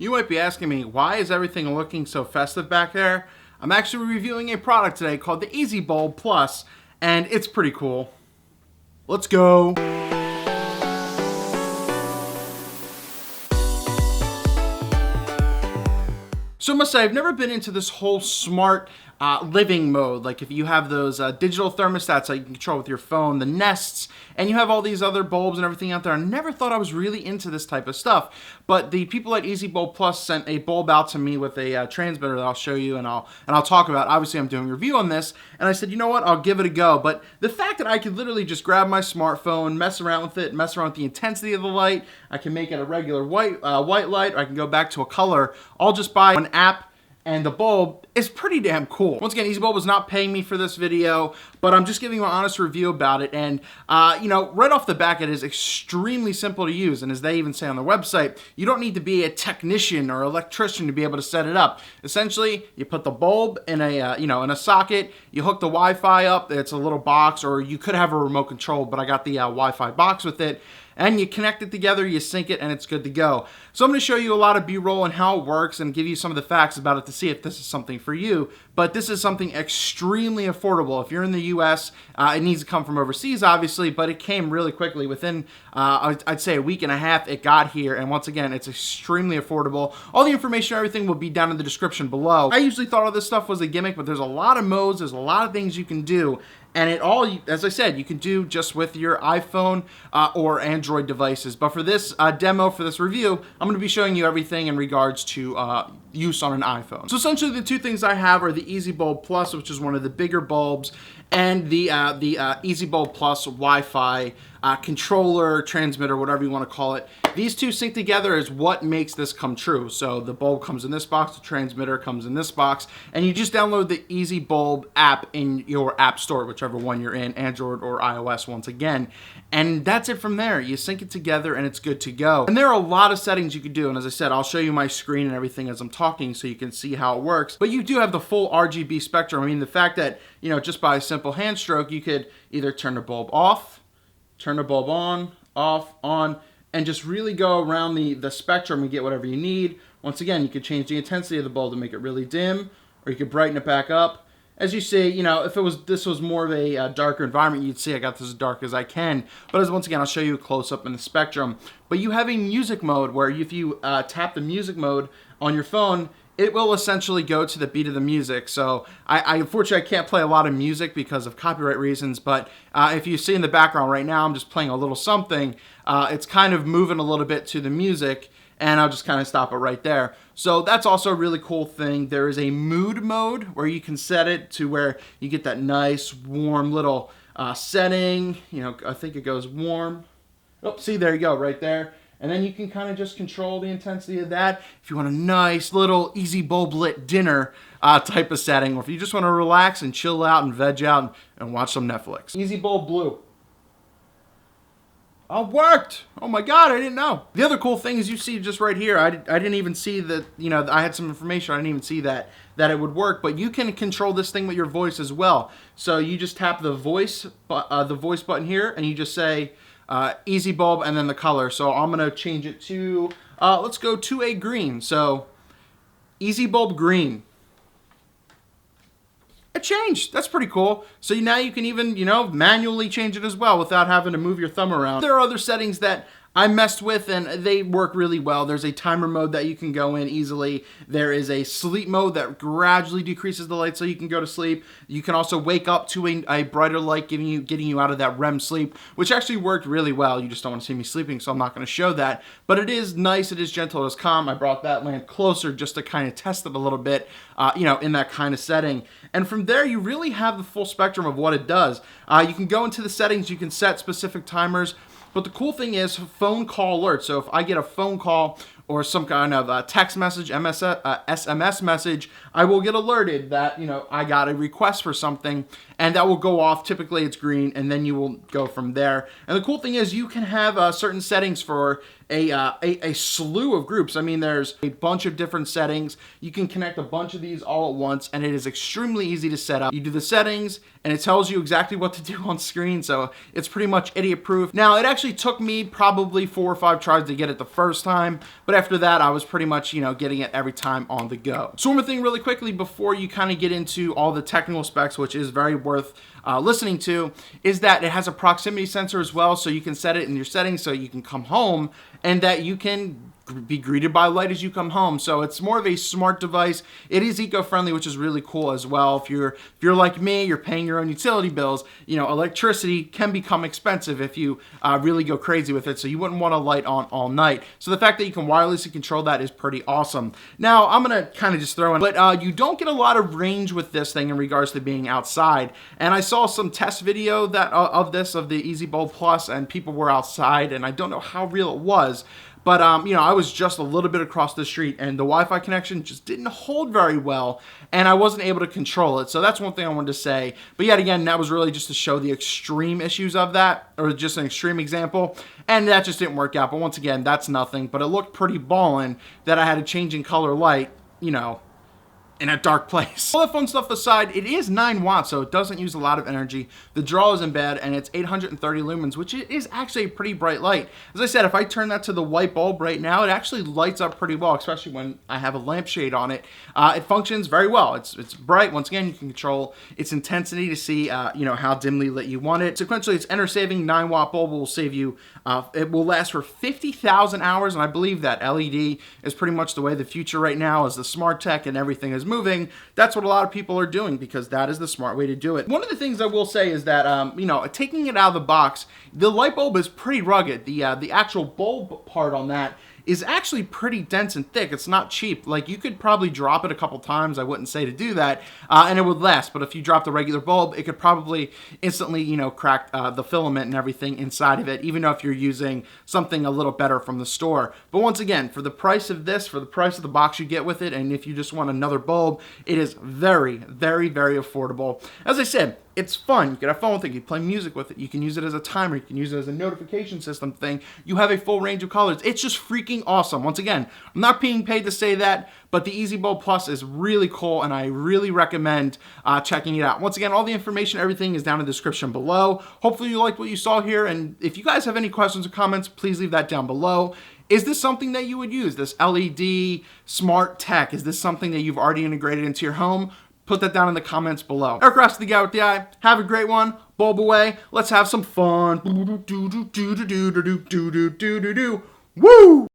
You might be asking me, why is everything looking so festive back there? I'm actually reviewing a product today called the Easybulb Plus, and it's pretty cool. Let's go. So I must say, I've never been into this whole smart living mode. Like if you have those digital thermostats that you can control with your phone, the Nests, and you have all these other bulbs and everything out there. I never thought I was really into this type of stuff. But the people at Easybulb Plus sent a bulb out to me with a transmitter that I'll show you and I'll talk about. Obviously, I'm doing a review on this, and I said, you know what, I'll give it a go. But the fact that I could literally just grab my smartphone, mess around with it, mess around with the intensity of the light, I can make it a regular white light, or I can go back to a color, all just by an app. And the bulb is pretty damn cool. Once again, Easybulb was not paying me for this video, but I'm just giving you an honest review about it. And, you know, right off the back, it is extremely simple to use. And as they even say on their website, you don't need to be a technician or electrician to be able to set it up. Essentially, you put the bulb in a, in a socket, you hook the Wi-Fi up, it's a little box, or you could have a remote control, but I got the Wi-Fi box with it. And you connect it together, you sync it, and it's good to go. So I'm going to show you a lot of B-roll and how it works and give you some of the facts about it to see if this is something for you. But this is something extremely affordable. If you're in the US, it needs to come from overseas, obviously, but it came really quickly. Within, I'd say, a week and a half, it got here. And once again, it's extremely affordable. All the information, everything will be down in the description below. I usually thought all this stuff was a gimmick, but there's a lot of modes, there's a lot of things you can do. And it all, as I said, you can do just with your iPhone or Android devices. But for this demo, for this review, I'm going to be showing you everything in regards to use on an iPhone. So essentially the two things I have are the Easybulb Plus, which is one of the bigger bulbs, and the Easybulb Plus Wi-Fi controller, transmitter, whatever you want to call it. These two sync together is what makes this come true. So the bulb comes in this box, the transmitter comes in this box, and you just download the Easybulb app in your app store, whichever one you're in, Android or iOS once again. And that's it from there. You sync it together and it's good to go. And there are a lot of settings you can do. And as I said, I'll show you my screen and everything as I'm talking so you can see how it works. But you do have the full RGB spectrum. I mean, the fact that, just by a simple hand stroke, you could either turn the bulb off, turn the bulb on, off, on, and just really go around the spectrum and get whatever you need. Once again, you could change the intensity of the bulb to make it really dim, or you could brighten it back up. As you see, if this was more of a darker environment, you'd see I got this as dark as I can. But once again, I'll show you a close-up in the spectrum. But you have a music mode where if you tap the music mode on your phone, it will essentially go to the beat of the music. So I unfortunately I can't play a lot of music because of copyright reasons, but if you see in the background right now, I'm just playing a little something. It's kind of moving a little bit to the music, and I'll just kind of stop it right there. So that's also a really cool thing. There is a mood mode where you can set it to where you get that nice warm little setting. I think it goes warm. Oh, see, there you go, right there. And then you can kind of just control the intensity of that if you want a nice little Easybulb lit dinner type of setting, or if you just want to relax and chill out and veg out and watch some Netflix. Easybulb Blue. Oh, worked! Oh my God, I didn't know. The other cool thing is you see just right here, I didn't even see that, I had some information, I didn't even see that it would work, but you can control this thing with your voice as well. So you just tap the voice button here, and you just say, Easybulb and then the color. So I'm going to change it to, let's go to a green. So Easybulb green. It changed. That's pretty cool. So now you can even, manually change it as well without having to move your thumb around. There are other settings that I messed with and they work really well. There's a timer mode that you can go in easily. There is a sleep mode that gradually decreases the light so you can go to sleep. You can also wake up to a brighter light, getting you out of that REM sleep, which actually worked really well. You just don't want to see me sleeping, so I'm not going to show that. But it is nice, it is gentle, it is calm. I brought that lamp closer just to kind of test it a little bit, in that kind of setting. And from there, you really have the full spectrum of what it does. You can go into the settings, you can set specific timers. But the cool thing is phone call alerts. So if I get a phone call or some kind of text message, SMS message, I will get alerted that, I got a request for something, and that will go off. Typically it's green, and then you will go from there. And the cool thing is you can have certain settings for a slew of groups. I mean, there's a bunch of different settings. You can connect a bunch of these all at once, and it is extremely easy to set up. You do the settings, and it tells you exactly what to do on screen, so it's pretty much idiot-proof. Now, it actually took me probably 4 or 5 tries to get it the first time, but after that, I was pretty much, getting it every time on the go. So one more thing really quickly before you kind of get into all the technical specs, which is very worth listening to, is that it has a proximity sensor as well, so you can set it in your settings so you can come home and that you can be greeted by light as you come home. So it's more of a smart device. It is eco-friendly, which is really cool as well. If you're like me, you're paying your own utility bills. Electricity can become expensive if you really go crazy with it, so you wouldn't want a light on all night. So the fact that you can wirelessly control that is pretty awesome. Now, I'm gonna kind of just throw in, but you don't get a lot of range with this thing in regards to being outside. And I saw some test video of the Easybulb Plus, and people were outside, and I don't know how real it was. But, I was just a little bit across the street, and the Wi-Fi connection just didn't hold very well, and I wasn't able to control it. So that's one thing I wanted to say. But yet again, that was really just to show the extreme issues of that, or just an extreme example, and that just didn't work out. But once again, that's nothing. But it looked pretty ballin' that I had a change in color light, in a dark place. All that fun stuff aside, it is 9 watts, so it doesn't use a lot of energy. The draw isn't bad, and it's 830 lumens, which is actually a pretty bright light. As I said, if I turn that to the white bulb right now, it actually lights up pretty well, especially when I have a lampshade on it. It functions very well. It's bright. Once again, you can control its intensity to see, how dimly lit you want it. Sequentially, its energy-saving 9-watt bulb will save you. It will last for 50,000 hours, and I believe that LED is pretty much the way the future right now as the smart tech and everything is moving. That's what a lot of people are doing because that is the smart way to do it. One of the things I will say is that, taking it out of the box, the light bulb is pretty rugged. The actual bulb part on that is actually pretty dense and thick. It's not cheap. Like, you could probably drop it a couple times. I wouldn't say to do that, and it would last. But if you dropped a regular bulb, it could probably instantly, crack the filament and everything inside of it, even though if you're using something a little better from the store. But once again, for the price of this, for the price of the box you get with it, and if you just want another bulb, it is very, very, very affordable. As I said, it's fun. You can have fun with it. You can play music with it. You can use it as a timer. You can use it as a notification system thing. You have a full range of colors. It's just freaking awesome. Once again, I'm not being paid to say that, but the Easybulb Plus is really cool, and I really recommend checking it out. Once again, all the information, everything is down in the description below. Hopefully you liked what you saw here, and if you guys have any questions or comments, please leave that down below. Is this something that you would use, this LED smart tech? Is this something that you've already integrated into your home? Put that down in the comments below. Eric Rossi, the guy with the eye. Have a great one. Bulb away. Let's have some fun. Woo!